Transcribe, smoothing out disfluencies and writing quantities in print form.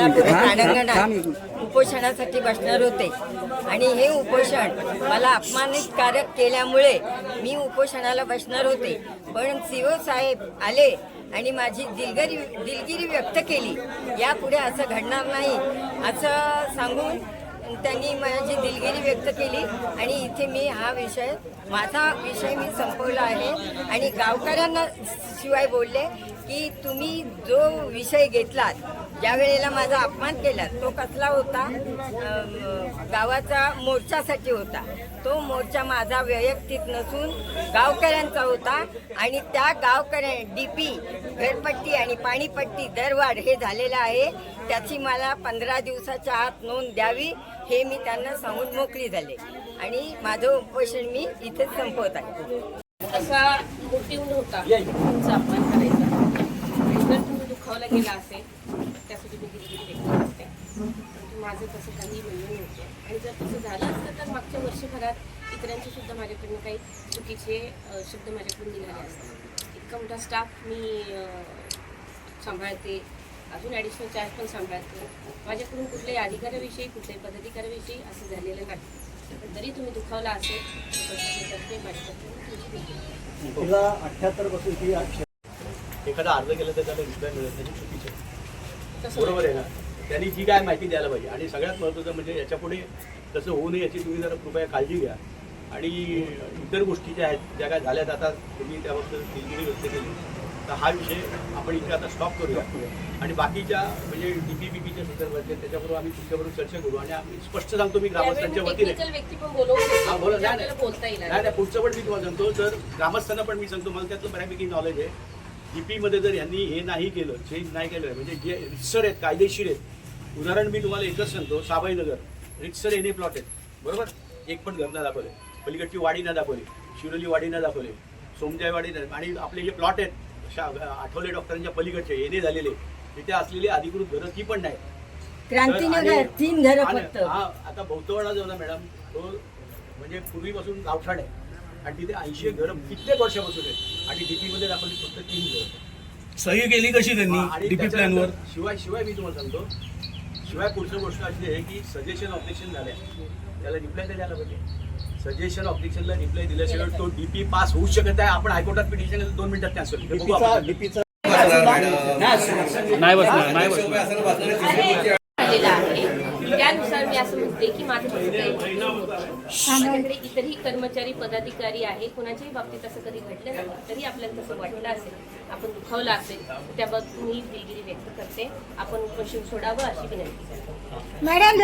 प्राणगणात उपोषणासाठी बसणार होते आणि हे उपोषण मला अपमानकारक केल्यामुळे मी उपोषणाला बसणार होते, पण सीओ साहेब आले आणि माझी दिलगिरी व्यक्त केली. यापुढे असं घडणार नाही असं सांगून त्यांनी माझी दिलगिरी व्यक्त केली आणि इथे मी माझा विषय मी संपवला आहे. आणि गावकऱ्यांना शिवाय बोलले की तुम्ही जो विषय घेतलात, ज्या वेळेला माझा अपमान केला तो कसला होता, गावाचा मोर्चासाठी होता. तो मोर्चा माझा वैयक्तिक नसून गावकऱ्यांचा होता आणि त्या गावकऱ्या DP घरपट्टी आणि पाणीपट्टी दरवाढ हे झालेलं आहे. त्याची मला 15 दिवसाच्या आत नोंद द्यावी हे मी त्यांना सांगून मोकळी झाले आणि माझं उपोषण मी इथेच संपवत आहे. असा मोटिव्ह नव्हता तुमचा अपमान करायचा आणि जर तुम्ही दुखावला गेला असेल त्यासाठी मी दिलगिरी व्यक्त करते. माझं तसं काही म्हणणं नव्हतं आणि जर तसं झालं असतं तर मागच्या वर्षभरात इतरांचे सुद्धा माझ्याकडनं काही चुकीचे शब्द माझ्याकडून निघाले असतात. इतका मोठा स्टाफ मी सांभाळते, अजून ॲडिशनल चार्ज पण सांभाळते. माझ्याकडून कुठल्याही अधिकाऱ्याविषयी कुठल्याही पदाधिकाऱ्याविषयी असं झालेलं नाही. पण जरी तुम्ही दुखावला असेल तर तुला 78 पासून ती एखादा अर्ज केला तर त्याला रिप्लाय मिळत नाही, चुकीचं बरोबर आहे ना. त्यांनी जी काय माहिती द्यायला पाहिजे आणि सगळ्यात महत्त्वाचं म्हणजे याच्यापुढे तसं होऊ नये याची तुम्ही जरा कृपया काळजी घ्या. आणि इतर गोष्टी ज्या आहेत ज्या काय झाल्यात आता तुम्ही त्याबद्दल दिलगिरी व्यक्त केली तर हा विषय आपण इथे आता स्टॉप करूया आणि बाकीच्या म्हणजे DP-BPच्या संदर्भातल्या त्याच्याबरोबर आम्ही तुमच्याबरोबर चर्चा करू. आणि आम्ही स्पष्ट सांगतो मी ग्रामस्थांच्या वतीने बोला नाही पुढचं पण मी तुम्हाला सांगतो. तर ग्रामस्थांना पण मी सांगतो, मला त्यातलं बऱ्यापैकी नॉलेज आहे. DP-मध्ये जर यांनी हे नाही केलं, चेंज नाही केलं म्हणजे जे रितसर आहेत कायदेशीर आहेत, उदाहरण मी तुम्हाला एकच सांगतो. साबाईनगर रितसर एने प्लॉट आहेत बरोबर, एक पण घर ना दाखवले, पलीकडची वाडी ना दाखवली, शिरोली वाडी ना दाखवले, सोमजाई वाडी ना, आणि आपले जे प्लॉट आहेत आठवले डॉक्टरांच्या पलीकडचे एने झालेले तिथे असलेली अधिकृत घरं ती पण नाही. क्रांतीनगर 3 घरं फक्त. हा आता भोवतवाडा जो ना मॅडम तो म्हणजे पूर्वीपासून गावठाण आहे आणि तिथे 80 घरं कित्येक वर्षापासून आहेत आणि DP-मध्ये दाखवली फक्त 3 घरं. सही केली कशी त्यांनी DP प्लॅनवर? शिवाय मी तुम्हाला सांगतो, शिवाय पुढची गोष्ट अशी आहे की सजेशन ऑब्जेक्शन झाल्या त्याला रिप्लाय तर द्यायला पाहिजे. सजेशन ऑब्जेक्शनला रिप्लाय दिल्याशिवाय तो DP पास होऊ शकत आहे. आपण हायकोर्टात पिटिशन 2 मिनिटात कॅन्सल नाही बसणार. त्यानुसार मी असं म्हणते की माझं तसं काही माझ्याकडे इतरही कर्मचारी पदाधिकारी आहे, कुणाच्याही बाबतीत असं कधी घडलं नाही. तरी आपल्याला तसं वाटलं असेल, आपण दुखावलं असेल तर त्याबाबत मी दिलगिरी व्यक्त करते. आपण उपोषण सोडावं अशी विनंती करते. मॅडम